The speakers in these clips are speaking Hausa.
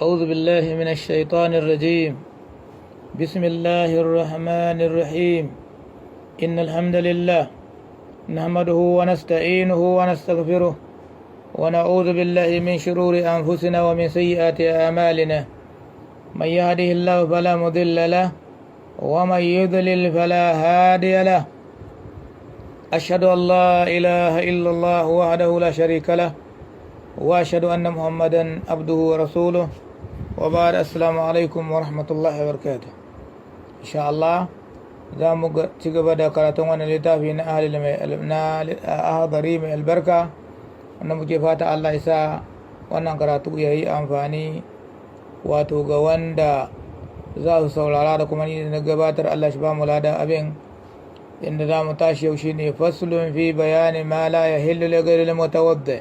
أعوذ بالله من الشيطان الرجيم. بسم الله الرحمن الرحيم. إن الحمد لله نحمده ونستعينه ونستغفره ونعوذ بالله من شرور أنفسنا ومن سيئات أعمالنا. من يهده الله فلا مضل له ومن يضلل فلا هادي له. أشهد أن لا إله إلا الله وحده لا شريك له وأشهد أن محمدا عبده ورسوله وبعد. السلام عليكم ورحمة الله وبركاته. إن شاء الله za mu ci gaba da karatun wannan littafi na ahadari mai albarka wanda muke fata Allah ya sa wannan karatu ya yi amfani wato ga wanda za su saurara da kuma ni da na gabatar. Allah shi ba mu ladan abin. inda za mu tashi yau shine faslun fi bayani ma la yahillu li ghayril mutawaddi.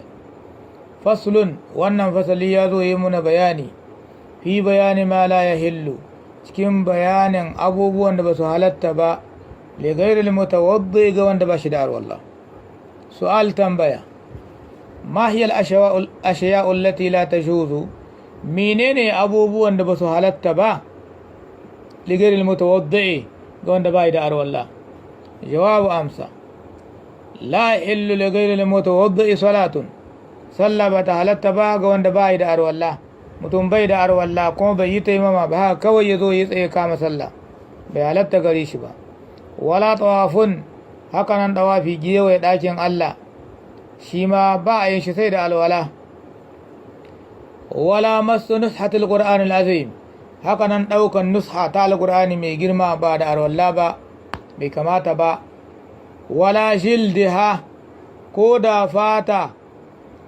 faslun, wannan fasali ya zo yi muna bayani fi bayani ma la yahillu, cikin bayanin abubuwan da ba su halatta ba li ghayril mutawaddi, ga wanda ba shi da arwalla. su'al, tambaya: ma hiya al-ashya'u allati la tajuzu, menene abubuwan da ba su halatta ba li ghayril mutawaddi, ga wanda ba da arwalla? jawabu, amsa: la yahillu li ghayril mutawaddi salatun, sallah ba ta halatta ba ga wanda ba da arwalla. mutum bai da arwalla kuma bai yi taimama ba, haka kawai ya zo ya tsaye kama sallah, bai halatta gare shi ba. wala tawafun, haka nan dawafi gewaye ɗakin Allah, shi ma ba a yin shi sai da alwala. wala masu nushatul qur'an al-azim, haka nan ɗaukan nusha ta alqur'ani mai girma ba da arwalla ba, bai kamata ba. wala jildiha, ko da fata,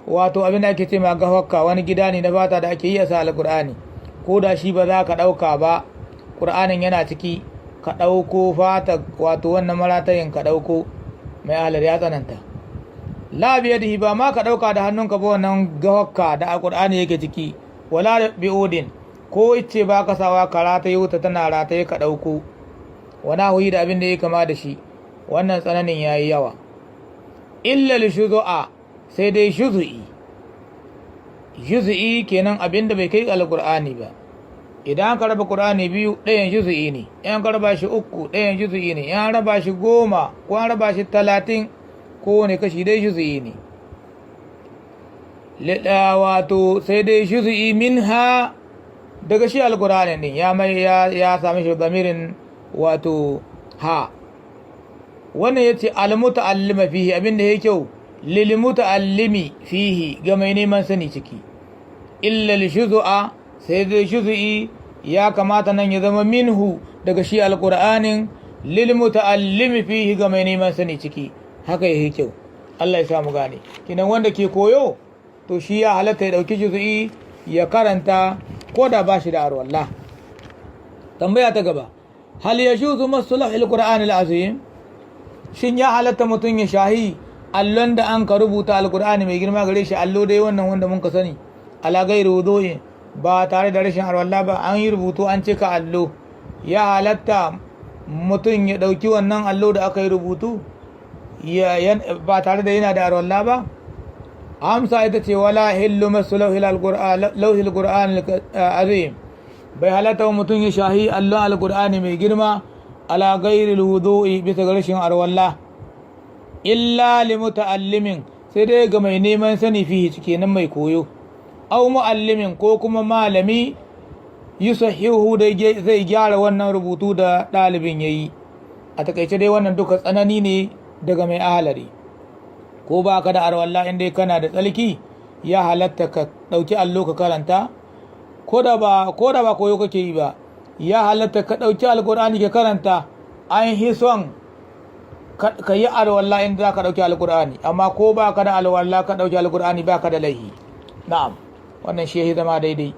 wato abin da ake ce ma gafakka, wani gida ne na fata da ake yi a sa alƙur'ani, ko da shi ba za ka ɗauka ba, ƙur'anin yana ciki, ka ɗauko fata, wato wannan maratayin ka ɗauko, mai ahalar ya tsananta. la biyadihi, ba ma ka ɗauka da hannunka ba wannan gafakka da alƙur'ani yake ciki. wala bi'udin, ko ice ba ka sawa ka rataye wuta tana rataye ka ɗauko, wana huyi da abin da ya kama da shi, wannan tsananin ya yi yawa. illa lishuzu'a, sai dai juzu'i kenan abin da bai kai alƙur'ani ba. idan ka raba ƙur'ani biyu, ɗayan juzu'i ne. in ka raba shi uku, ɗayan juzu'i ne. in an raba shi 10 ko an raba shi 30, kowane kashi dai juzu'i ne. wato sai dai juzu'i minha, daga shi alƙur'ani ne ya sami shi damirin wato ha. wannan yace al-muta'allima fihi, abin da yake kyau lil muta'allimi fihi, ga mai neman sani ciki. illa al-shuzu'a, sai dai shuzu'i ya kamata nan ya zama minhu, daga shi alqur'anin, lil muta'allimi fihi, ga mai neman sani ciki. haka yake kyau. Allah ya samu gane. kinan wanda ke koyo to shi ya halatta ya dauki shuzu'i ya karanta ko da ba shi da arwalla. tambaya ta gaba: hal yajuzu masu al-qur'an al-azim, shin ya halatta mutum ya shahi allon da an ka rubuta alkur'ani mai girma gare shi, allo dai wannan wanda mun ka sani, ala gairi wudu'in, ba tare da rashin arwalla ba, an yi rubutu an cika allo, ya halatta mutum ya ɗauki wannan allo da aka yi rubutu ba tare da yana da arwalla ba? amsa ita ce: wala hillu masu lauhil qur'an azim, bai halatta mutum ya shahi allon alkur'ani mai girma ala gairi wudu'i, bisa ga rashin arwalla, illa li muta'allimin, sai dai ga mai neman sani fihi, kenan mai koyo, au mu'allimin, ko kuma malami, yusahihu, da zai gyara wannan rubutu da ɗalibin yayi. a takaice dai wannan duka tsanani ne daga mai ahalari. ko ba ka da arwalla, in dai kana da tsalki, ya halatta ka ɗauki allo ka karanta, ko da ba koyo kake yi ba, ya halatta ka ɗauki alƙur'ani ka karanta. an hi son ka yi alwala in za ka ɗauki alƙur'ani, amma ko ba ka da alwala ka ɗauki alƙur'ani ba ka da laihi. na'am, wannan shi ya zama daidai.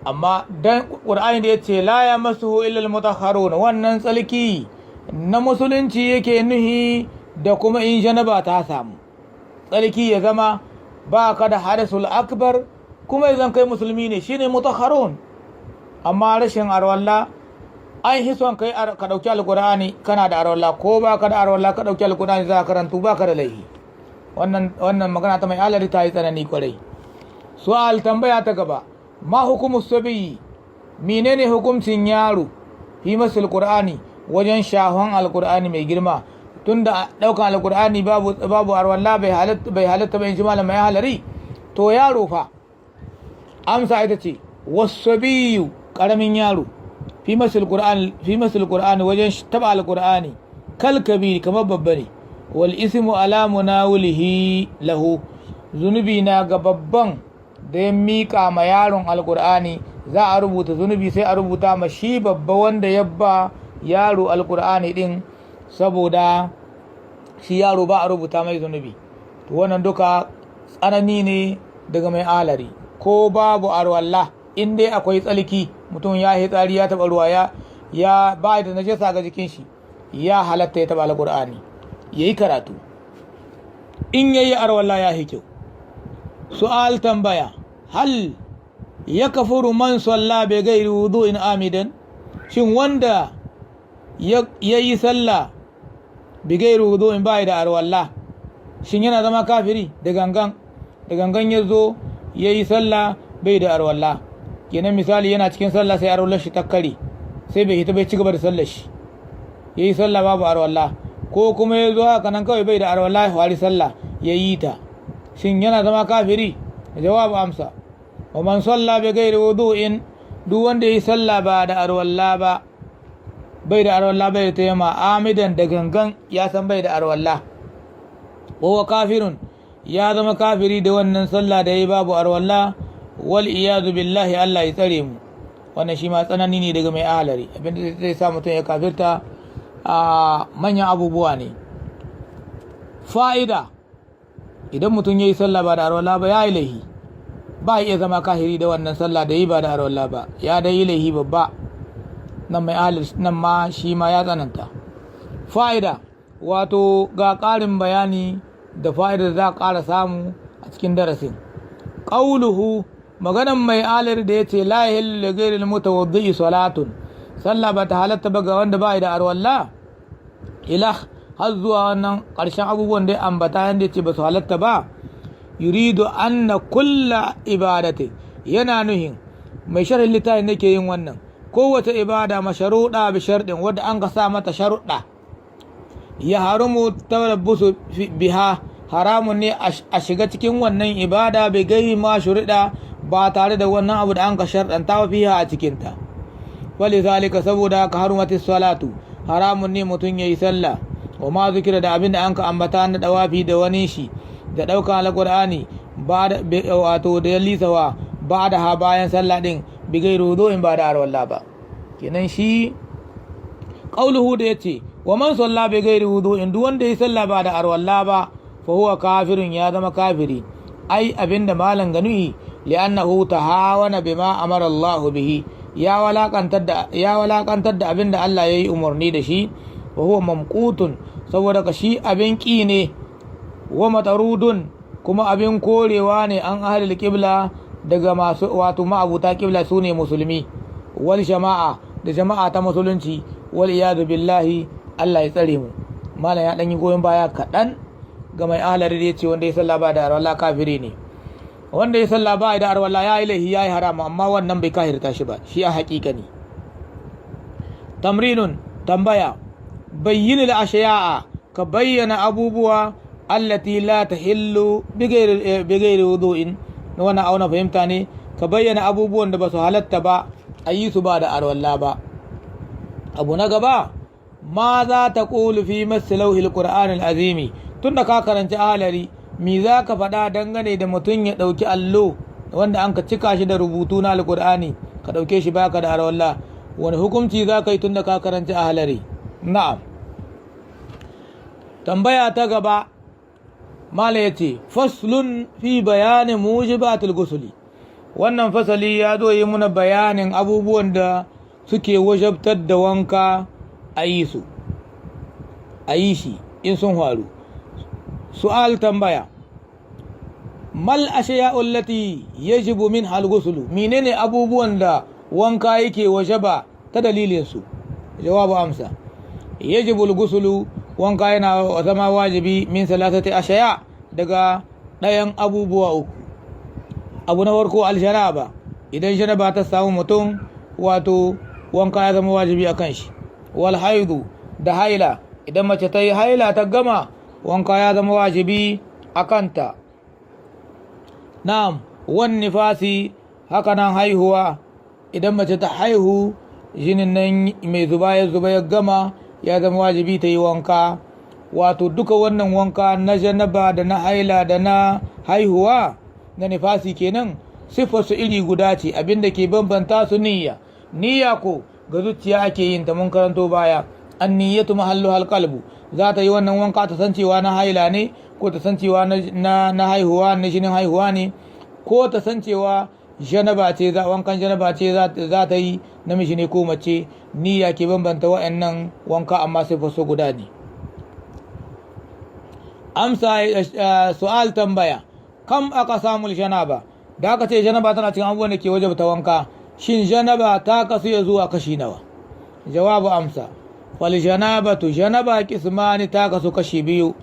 amma dan ƙur'ani da ya ce la ya masu illal mutahharun, wannan tsalki na musulunci yake nuhi, da kuma in janaba ta samu tsalki ya zama ba ka da hadasul akbar, kuma idan kai musulmi ne shine mutahharun. amma rashin arwalla, an hi son kai ka ɗauki alƙur'ani kana da arwalla, ko ba ka da arwalla ka ɗauki alƙur'ani za ka karantu ba ka da laihi. wannan magana ta mai alari ta yi tsanani kwarai. su'al tambaya ta gaba ma hukumu sabiyi menene hukuncin yaro fi masul qur'ani wajen shahon alqur'ani mai girma tunda daukan alqur'ani babu arwalla bai halatta bai malam mai halari to yaro fa amsa ita ce wasabiyu karamin yaro fi masul qur'ani wajen taba alqur'ani kal kabiri kamar babba ne wal ismu ala munawilihi lahu zunubi na ga babban da ya miƙa ma yaron alƙur'ani za a rubuta zunubi sai a rubuta ma shi babba wanda ya ba yaro alƙur'ani ɗin saboda shi yaro ba a rubuta mai zunubi to wannan duka tsanani ne daga mai alari ko babu arwalla in dai akwai tsalki mutum ya yi tsari ya taɓa ruwa ya ba da najasa ga jikin shi ya halatta ya taɓa alƙur'ani ya yi karatu in ya yi arwalla ya yi kyau su'al tambaya hal ya kafuru man salla bai gairi wudu'in amidan shin wanda ya yi sallah bai gairi wudu'in bai da arwalla shin yana zama kafiri da gangan ya zo ya yi sallah bai da arwalla kenan misali yana cikin sallah sai arwallar shi ta kare sai bai hita bai ci gaba da sallar shi ya yi sallah babu arwalla ko kuma ya zo haka nan kawai bai da arwalla ya fari sallah ya yi ta shin yana zama kafiri jawabu amsa wa man salla bi ghairi wudu'in duk wanda yi sallah ba da arwalla ba bai da arwalla bai da tayyama amidan da gangan ya san bai da arwalla wa kafirun ya zama kafiri da wannan sallah da yayi babu arwalla wal iyadu billahi Allah ya tsare mu wannan shi ma tsanani ne daga mai ahalari abinda zai sa mutum ya kafirta a manyan abubuwa ne. Fa'ida idan mutum ya yi sallah ba da arwalla ba ya yi laihi ba iya zama kahiri da wannan sallah da yi ba da arwalla ba ya da yi laihi babba nan mai ahalar nan ma shi ma ya tsananta. Fa'ida wato ga ƙarin bayani da fa'idar za a ƙara samu a cikin darasin. Ƙauluhu maganan mai ahalar da ya ce la yahillu li ghayril mutawaddi salatun sallah ba ta halatta ba ga wanda ba da arwalla ilah har zuwa wannan ƙarshen abubuwan da ya ambata yadda ce ba su halatta ba yuridu anna kulla ibadati yana nuhin mai sharhin littafin da ke yin wannan kowace ibada masharuɗa bi sharɗin wadda an ka sa mata sharuɗa ya harumu talabbusu biha haramun ne a shiga cikin wannan ibada bai gai ma shuruɗa ba tare da wannan abu da an ka sharɗanta fiha a cikinta wali zalika saboda ka harumatis salatu haramun ne mutum ya yi sallah wa ma zikira da abin da an ka ambata na dawafi da wani shi da ɗaukan alƙur'ani ba da wato da lisawa ba da ha bayan sallah ɗin bigai rodo in ba da arwalla ba kenan shi ƙauluhu da ya ce wa man salla bigai rodo in duk wanda ya sallah ba da arwalla ba fa huwa kafirun ya zama kafiri ai abin da malam ganuhi li'annahu tahawana bima amara Allah bihi ya walakantar da abin da Allah ya yi umarni da shi wa huwa mamqutun saboda ka shi abin ƙi ne wa matarudun kuma abin korewa ne an ahlul qibla daga masu wato ma'abuta qibla sune musulmi wal jama'a da jama'a ta musulunci wal iyadu billahi Allah ya tsare mu malam ya dan yi goyon baya kaɗan ga mai ahlari da yace wanda ya salla ba da arwala kafiri ne wanda ya salla ba da arwala ya yi laihi ya yi harama amma wannan bai kahirta shi ba shi a haƙiƙa ne. Tamrinun tambaya bayyinil ashiya'a ka bayyana abubuwa allati la tahillu bighairi wudu'in wannan auna fahimta ne ka bayyana abubuwan da ba su halatta ba a yi su ba da arwalla ba. Abu na gaba ma za ta ƙulu fi masalauhil qur'anil azimi tunda ka karanci ahalari mi za ka faɗa dangane da mutum ya ɗauki allo wanda an ka cika shi da rubutu na alƙur'ani ka ɗauke shi baka da arwalla wani hukunci za ka yi tunda ka karanci ahalari. Na'am. Tambaya ta gaba mala ya ce faslun fi bayanin mujibatul gusuli wannan fasali ya zo yi muna bayanin abubuwan da suke wajabtar da wanka a yi shi in sun faru. Su'al tambaya mal ashiya'u allati yajibu min hal gusulu menene abubuwan da wanka yake wajaba ta dalilin su. Jawabu amsa yajibu al-gusulu wanka yana zama wajibi min salasati ashaya daga ɗayan abubuwa uku. abu na farko aljanaba, idan janaba ta samu mutum wato wanka ya zama wajibi a kan shi. Wal haidu, da haila, idan mace ta yi haila ta gama wanka ya zama wajibi a kanta. Na'am, wan nifasi, haka nan haihuwa, idan mace ta haihu jinin nan mai zuba ya gama ya zama wajibi ta yi wanka. Wato duka wannan wanka na janaba da na haila da na haihuwa na nifasi kenan siffarsu iri guda ce, abinda ke bambanta su niyya ko ga zuciya ake yin ta, mun karanto baya. An niyyatu mahallu halqalbu, za ta yi wannan wanka ta san cewa na haila ne, ko ta san cewa na haihuwa na jinin haihuwa ne, ko ta san cewa janaba ce, wankan janaba ce za ta yi, namiji ne ko mace. Niyya ke bambanta wa'annan wanka, amma siffarsu guda ne. Amsa su'al tambaya, kam aka samu janaba, da aka ce janaba tana cikin abubuwan da ke wajabta wanka, shin janaba ta kasu ya zuwa kashi nawa? Jawabu amsa, fal janabatu, janaba kismani, ta kasu kashi biyu.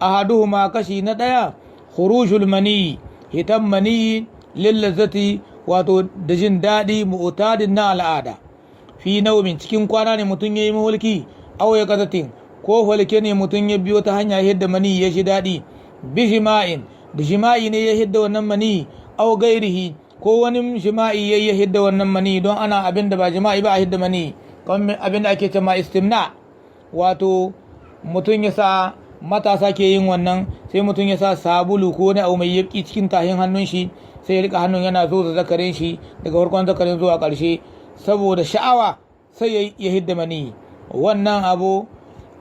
Ahaduhuma, kashi na ɗaya, khurujul mani, hitan mani, lillazzati, wato da jin daɗi, mu'tadin na al'ada. Fi naumin, cikin kwana ne mutum ya yi mahulki, aw ya kazatin, ko falke ne mutum ya biyo ta hanya hidda mani ya ji daɗi. Bi jima'in, da jima'i ne ya hidda wannan mani, aw gairihi, ko wani jima'i ya hidda wannan mani, don ana abin da ba jima'i ba a hidda mani, kamar abin da ake cewa istimna, wato mutum ya sa, matasa ke yin wannan, sai mutum ya sa sabulu ko wani abu mai yabki cikin tahin hannun shi, sai ya rika hannun yana zo da zakarin shi daga farkon zakarin zuwa ƙarshe, saboda sha'awa sai ya hidda mani. Wannan abu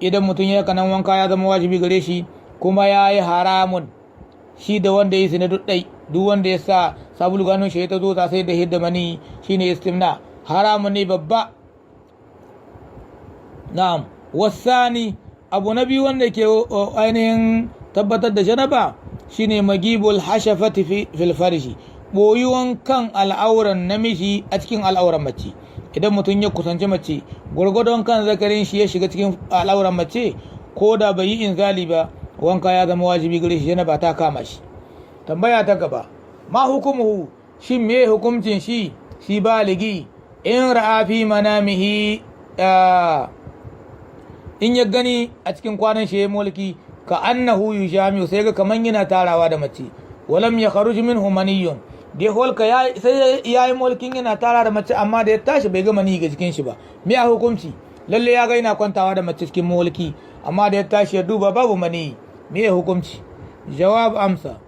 idan mutum ya kanan wanka ya zama wajibi gare shi, kuma ya yi haramun shi da wanda ya yi sine duk wanda ya sa sabulu ganin shi ta zo ta sai da hidda mani, shine istimna, haramun ne babba. Na'am, wasani, abu na biyu wanda ke ainihin tabbatar da janaba shine magibul hashafati fil farji, boyuwan kan al'auran namiji a cikin al'auran mace. Idan mutum ya kusanci mace, gwargwadon kan zakarin shi ya shiga cikin al'auran mace, ko da bai yi inzali ba, wanka ya zama wajibi gare shi, janaba ta kama shi. Tambaya ta gaba, ma hukumuhu, shin me hukuncin shi baligi, in ra'a fi manamihi, in ya gani a cikin kwanan shi ya mulki, ka annahu yujami'u, sai ga kaman yana tarawa da mace, walam ya kharuj minhu maniyyun, da ya holka sai ya yi mulkin yana tara da mace, amma da ya tashi bai ga mani ga jikin shi ba. Me a hukunci? Lalle ya ga yana kwantawa da mace cikin mulki, amma da ya tashi ya duba babu mani, me ya hukunci? Jawab amsa,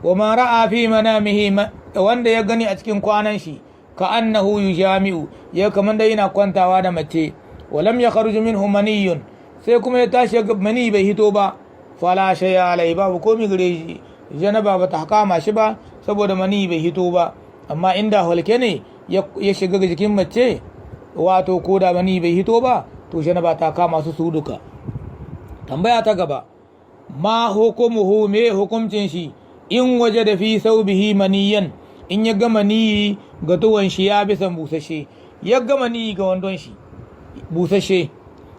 wa man ra'a fi manamihi, wanda ya gani a cikin kwanan shi, ka annahu yujami'u, ya kaman da yana kwantawa da mace, walam ya kharuj minhu maniyyun, sai kuma ya tashi mani bai hito ba, fala shay'a alai, babu komai gare shi, janaba ba ta kama shi ba saboda mani bai hito ba. Amma inda halke ne ya shiga ga jikin mace, wato ko da mani bai hito ba, to janaba ta kama su duka. Tambaya ta gaba, ma hukumuhu, me hukuncin shi, in waje da fi saubihi maniyan, in ya ga mani ga tuwon shi ya bisan busashe, ya ga mani ga wandon shi busashe,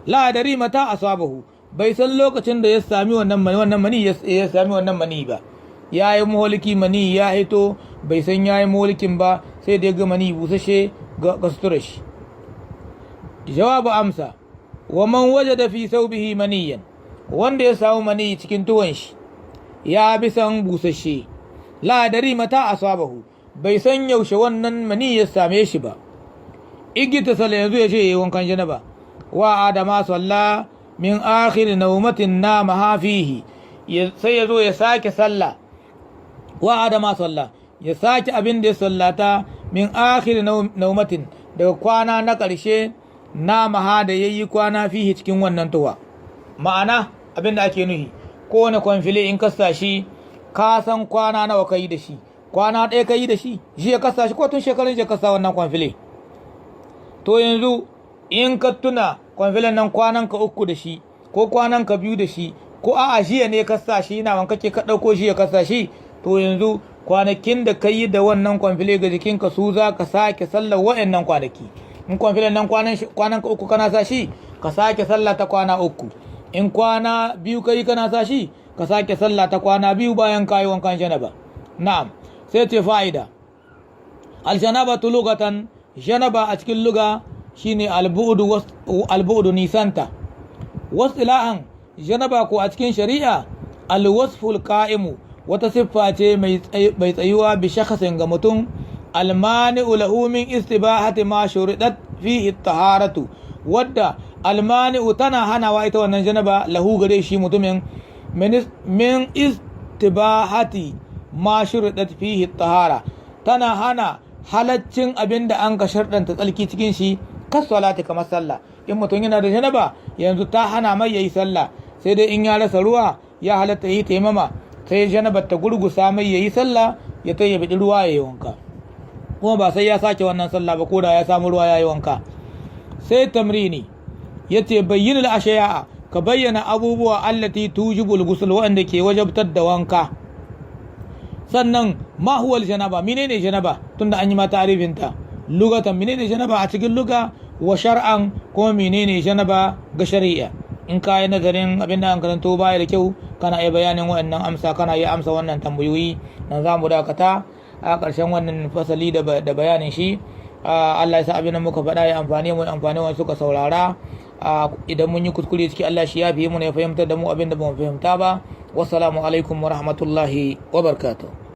la dari mata asabahu, bai san lokacin da ya sami wannan mani ya sami wannan mani ba. Ya yi muhaliki, mani ya hito, bai san ya yi muhalikin ba, sai da ya ga mani busashe ga sutura shi. Jawabu amsa, wa man wajada fi saubihi maniyan, wanda ya samu mani cikin tuwon shi ya bisan busashe, la dari mata asabahu, bai san yaushe wannan mani ya same shi ba. Igita sala, yanzu ya ce yayi wankan janaba. Wa adama salla min akhir naumatin nama fihi, sai ya zo ya sake sallah. Wa adama salla, ya sake abin da ya sallata min akhir naumatin, daga kwana na ƙarshe nama da yayi kwana fihi cikin wannan tuwa. Ma'ana abin da ake nuhi, kowane kwamfile in kasa shi, ka san kwana nawa ka yi da shi, kwana ɗaya ka yi da shi, shi ya kasa shi, ko tun shekarun je kasa wannan kwamfile. To yanzu in ka tuna kwamfilen nan kwanan ka 3 da shi, ko kwanan ka 2 da shi, ko a'a jiya ne ka sa shi, na wanka ke ka ɗauko shi ya kasa shi, to yanzu kwanakin da ka yi da wannan kwamfile ga jikinka su za ka sake sallar wa'annan kwanaki. In kwamfilen nan kwanan ka 3 kana sa shi, ka sake sallah ta kwana 3. In kwana 2 ka yi kana sa shi, ka sake sallah ta kwana 2 bayan ka yi wankan janaba. Na'am, sai ce fa'ida aljanabatu lugatan, janaba a cikin luga shine albu'du nisanta, wasilahan janaba ko a cikin shari'a alwasful qa'imu wata siffa ce mai tsayuwa bi shakhasin ga mutum almani'u lahu min istibahati ma shuridat fihi taharatu, wadda almani'u tana hanawa ita wannan janaba lahu gare shi mutumin min istibahati ma shuridat fihi tahara, tana hana halaccin abin da an ka sharɗanta tsalki cikin shi kas salati kamar sallah. In mutum yana da janaba yanzu ta hana mai yayi sallah, sai dai in ya rasa ruwa ya halatta yi taimama, sai janabar ta gurgusa mai yayi sallah ya tayyabi ruwa yayi wanka, kuma ba sai ya sake wannan sallah ba ko da ya samu ruwa yayi wanka. Sai tamrini yace bayyinul ashiya'a, ka bayyana abubuwa allati tujibul ghusl wanda ke wajabtar da wanka. Sannan ma huwal janaba, menene janaba tunda an yi ma ta'rifin ta lugatan, menene janaba a cikin luga, wa shar'an kuma menene janaba ga shari'a. In ka yi nazarin abin da an karanto baya da kyau kana iya bayanin waɗannan amsa, kana iya amsa wannan tambayoyi. Nan za mu dakata a ƙarshen wannan fasali da bayanin shi. Allah ya sa abin da muka faɗa ya amfani mu, amfani wanda suka saurara. Idan mun yi kuskure ciki Allah shi ya fiye mu ne, fahimtar da mu abin da ba mu fahimta ba. Wassalamu alaikum wa rahmatullahi wa barakatuh.